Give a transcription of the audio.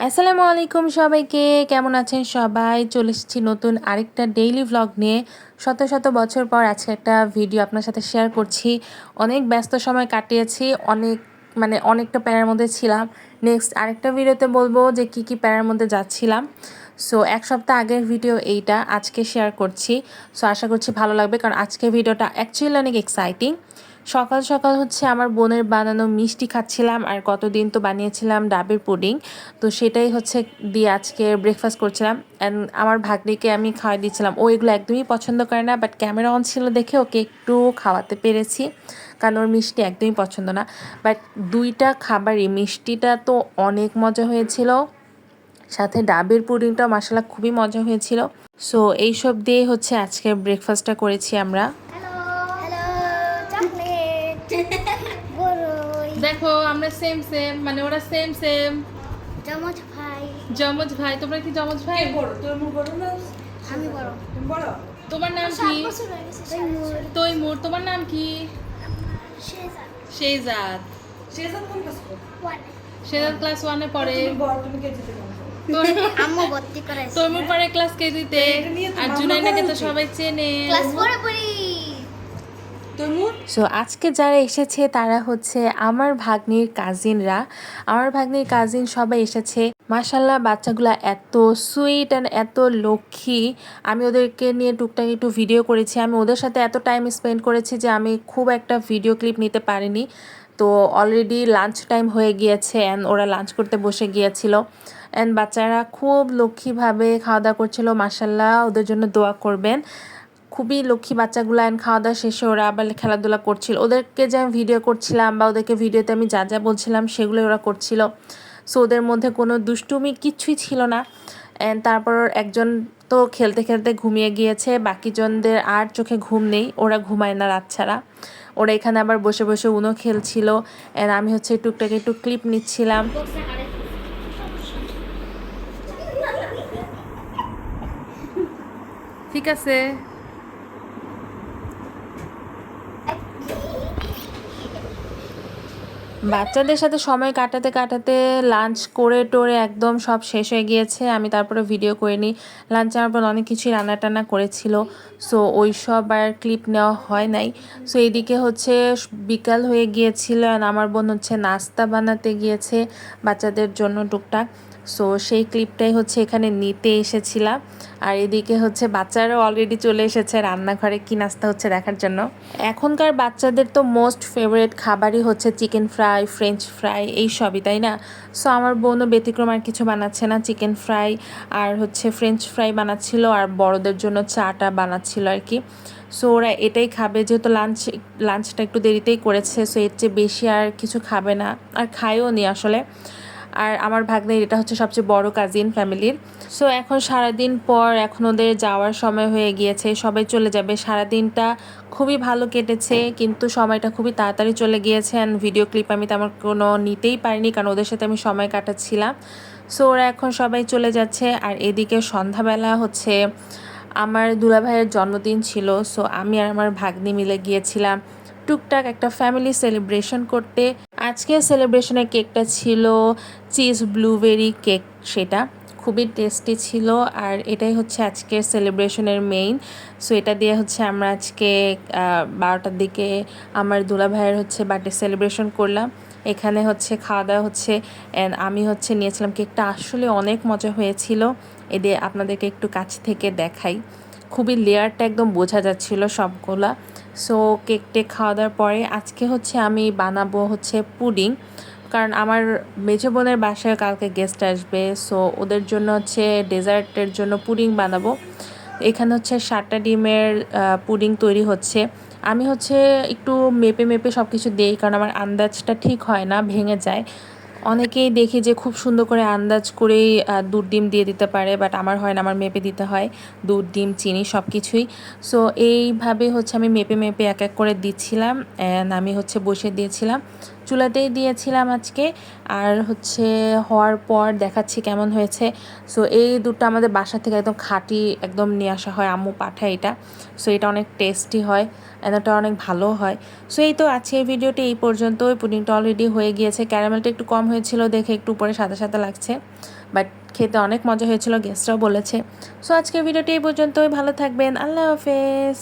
আসসালামু আলাইকুম সবাইকে, কেমন আছেন সবাই? চলে এসেছি নতুন আরেকটা ডেইলি ভ্লগ নিয়ে। শত শত বছর পর আজকে একটা ভিডিও আপনার সাথে শেয়ার করছি। অনেক ব্যস্ত সময় কাটিয়েছি, অনেকটা প্যারার মধ্যে ছিলাম। নেক্সট আরেকটা ভিডিওতে বলবো যে কি প্যারার মধ্যে যাচ্ছিলাম। সো এক সপ্তাহ আগের ভিডিও এইটা আজকে শেয়ার করছি। সো আশা করছি ভালো লাগবে, কারণ আজকের ভিডিওটা অ্যাকচুয়ালি অনেক এক্সাইটিং। সকাল সকাল হচ্ছে আমার বোনের বানানো মিষ্টি খাচ্ছিলাম, আর কতদিন তো বানিয়েছিলাম ডাবের পুডিং। তো সেটাই হচ্ছে দিয়ে আজকে ব্রেকফাস্ট করছিলাম। অ্যান্ড আমার ভাগ্নিকে আমি খাওয়াই দিচ্ছিলাম। ও এগুলো একদমই পছন্দ করে না, বাট ক্যামেরা অন ছিল দেখে ওকে একটু খাওয়াতে পেরেছি, কারণ ওর মিষ্টি একদমই পছন্দ না। বাট দুইটা খাবারই, মিষ্টিটা তো অনেক মজা হয়েছিল, সাথে ডাবের পুডিংটাও মাশাআল্লাহ খুবই মজা হয়েছিল। সো এইসব দিয়ে হচ্ছে আজকে ব্রেকফাস্টটা করেছি আমরা। দেখো আমরা সেম সেম, মানে ওরা সেম সেম যমজ ভাই। যমজ ভাই। তোমরা কি যমজ ভাই? বড় তুমি বড় না? আমি বড়। তুমি বড়? তোমার নাম কি? তৈমুর। তোমার নাম কি? শেজাদ। শেজাদ কোন ক্লাস পড়ে? 1 শেজাদ ক্লাস 1 এ পড়ে। তুমি বড়, তুমি কেজিতে পড়ো। আম্মু ভর্তি করাইছে। তৈমুর পড়ে ক্লাস কেজিতে। আর জুনাইনাকে তো সবাই চেনে। ক্লাস 4 এ পড়ি। সো আজকে যারা এসেছে তারা হচ্ছে আমার ভাগ্নির কাজিনরা। আমার ভাগ্নির কাজিন সবাই এসেছে। মাশাল্লাহ বাচ্চাগুলা এত সুইট অ্যান্ড এত লক্ষ্মী। আমি ওদেরকে নিয়ে টুকটাক একটু ভিডিও করেছি। আমি ওদের সাথে এত টাইম স্পেন্ড করেছি যে আমি খুব একটা ভিডিও ক্লিপ নিতে পারিনি। তো অলরেডি লাঞ্চ টাইম হয়ে গিয়েছে অ্যান্ড ওরা লাঞ্চ করতে বসে গিয়েছিল। অ্যান্ড বাচ্চারা খুব লক্ষ্মীভাবে খাওয়া দাওয়া করছিল। মাশাল্লাহ, ওদের জন্য দোয়া করবেন। খুবই লক্ষ্মী বাচ্চাগুলো। অ্যান্ড খাওয়া দাওয়া শেষে ওরা আবার খেলাধুলা করছিল। ওদেরকে যে আমি ভিডিও করছিলাম বা ওদেরকে ভিডিওতে আমি যা যা বলছিলাম সেগুলো ওরা করছিল। সো ওদের মধ্যে কোনো দুষ্টুমি কিচ্ছুই ছিল না। অ্যান্ড তারপর একজন তো খেলতে খেলতে ঘুমিয়ে গিয়েছে, বাকিজনদের আর চোখে ঘুম নেই, ওরা ঘুমায় না রাত ছাড়া। ওরা এখানে আবার বসে বসে উনো খেলছিল। অ্যান্ড আমি হচ্ছে টুকটাক একটু ক্লিপ নিচ্ছিলাম। ঠিক আছে। বাচ্চাদের সাথে সময় কাটাতে কাটাতে লাঞ্চ করে টোরে একদম সব শেষ হয়ে গিয়েছে। আমি তারপরে ভিডিও করে নিই। লাঞ্চে আমার বোন অনেক কিছুই রান্না টান্না করেছিল, সো ওই সব আর ক্লিপ নেওয়া হয় নাই। সো এইদিকে হচ্ছে বিকাল হয়ে গিয়েছিল, আমার বোন হচ্ছে নাস্তা বানাতে গিয়েছে বাচ্চাদের জন্য টুকটাক। সো সেই ক্লিপটাই হচ্ছে এখানে নিতে এসেছিলাম। আর এদিকে হচ্ছে বাচ্চারাও অলরেডি চলে এসেছে রান্নাঘরে কি নাস্তা হচ্ছে দেখার জন্য। এখনকার বাচ্চাদের তো মোস্ট ফেভারিট খাবারই হচ্ছে চিকেন ফ্রাই, ফ্রেঞ্চ ফ্রাই, এই সবই, তাই না? সো আমার বোনও ব্যতিক্রম আর কিছু বানাচ্ছে না, চিকেন ফ্রাই আর হচ্ছে ফ্রেঞ্চ ফ্রাই বানাচ্ছিল, আর বড়দের জন্য চাটা বানাচ্ছিল আর কি। সো ওরা এটাই খাবে, যেহেতু লাঞ্চটা একটু দেরিতেই করেছে, সো এর চেয়ে বেশি আর কিছু খাবে না, আর খায়ও নি আসলে। আর আমার ভাগ্নের এটা হচ্ছে সবচেয়ে বড় কাজিন ফ্যামিলির। সো এখন সারাদিন পর এখন ওদের যাওয়ার সময় হয়ে গিয়েছে, সবাই চলে যাবে। সারাদিনটা খুবই ভালো কেটেছে, কিন্তু সময়টা খুবই তাড়াতাড়ি চলে গিয়েছে। অ্যান্ড ভিডিও ক্লিপ আমি তেমন কোনো নিতেই পারিনি, কারণ ওদের সাথে আমি সময় কাটাচ্ছিলাম। সো ওরা এখন সবাই চলে যাচ্ছে। আর এদিকে সন্ধ্যাবেলা হচ্ছে আমার দুলাভাইয়ের জন্মদিন ছিল। সো আমি আর আমার ভাগ্নি মিলে গিয়েছিলাম টুকটাক একটা ফ্যামিলি সেলিব্রেশন করতে। আজকের সেলিব্রেশনের কেকটা ছিল চিজ ব্লুবেরি কেক, সেটা খুবই টেস্টি ছিল। আর এটাই হচ্ছে আজকের সেলিব্রেশনের মেইন। সো এটা দিয়ে হচ্ছে আমরা আজকে 12টার দিকে আমার দুলাভাইয়ের হচ্ছে বার্থডে সেলিব্রেশন করলাম। এখানে হচ্ছে খাওয়া দাওয়া হচ্ছে, অ্যান্ড আমি হচ্ছে নিয়েছিলাম কেকটা। আসলে অনেক মজা হয়েছিল। এদের আপনাদেরকে একটু কাছ থেকে দেখাই, খুবই লেয়ারটা একদম বোঝা যাচ্ছিল সবগুলা। সো কেকটে খাওয়া দাওয়ার পরে আজকে হচ্ছে আমি বানাবো হচ্ছে পুডিং, কারণ আমার মেজো বোনের বাসায় কালকে গেস্ট আসবে। সো ওদের জন্য হচ্ছে ডেজার্টের জন্য পুডিং বানাবো। এখানে হচ্ছে 7টা ডিমের পুডিং তৈরি হচ্ছে। আমি হচ্ছে একটু মেপে মেপে সব কিছু দিই, কারণ আমার আন্দাজটা ঠিক হয় না, ভেঙে যায়। অনেকেই দেখি যে খুব সুন্দর করে আন্দাজ করেই দুধ ডিম দিয়ে দিতে পারে, বাট আমার হয় না, আমার মেপে দিতে হয় দুধ ডিম চিনি সব কিছুই। সো এইভাবে হচ্ছে আমি মেপে মেপে এক এক করে দিচ্ছিলাম, অ্যান্ড আমি হচ্ছে বসিয়ে দিয়েছিলাম। চুলাতেই দিয়েছিলাম আজকে। আর হচ্ছে হওয়ার পর দেখাচ্ছি কেমন হয়েছে। সো এই দুধটা আমাদের বাসা থেকে একদম খাঁটি একদম নিয়ে আসা হয়, আম্মু পাঠায় এটা। সো এটা অনেক টেস্টি হয়, এটা অনেক ভালো হয়। সো এই তো আজকের ভিডিওটি এই পর্যন্ত। পুডিংটা অলরেডি হয়ে গিয়েছে, ক্যারামেলটা একটু কম হয়েছিল দেখে একটু উপরে সাদা সাদা লাগছে, বাট খেতে অনেক মজা হয়েছিল, গেস্টরাও বলেছে। সো আজকের ভিডিওটি এই পর্যন্তই, ভালো থাকবেন, আল্লাহ হাফেজ।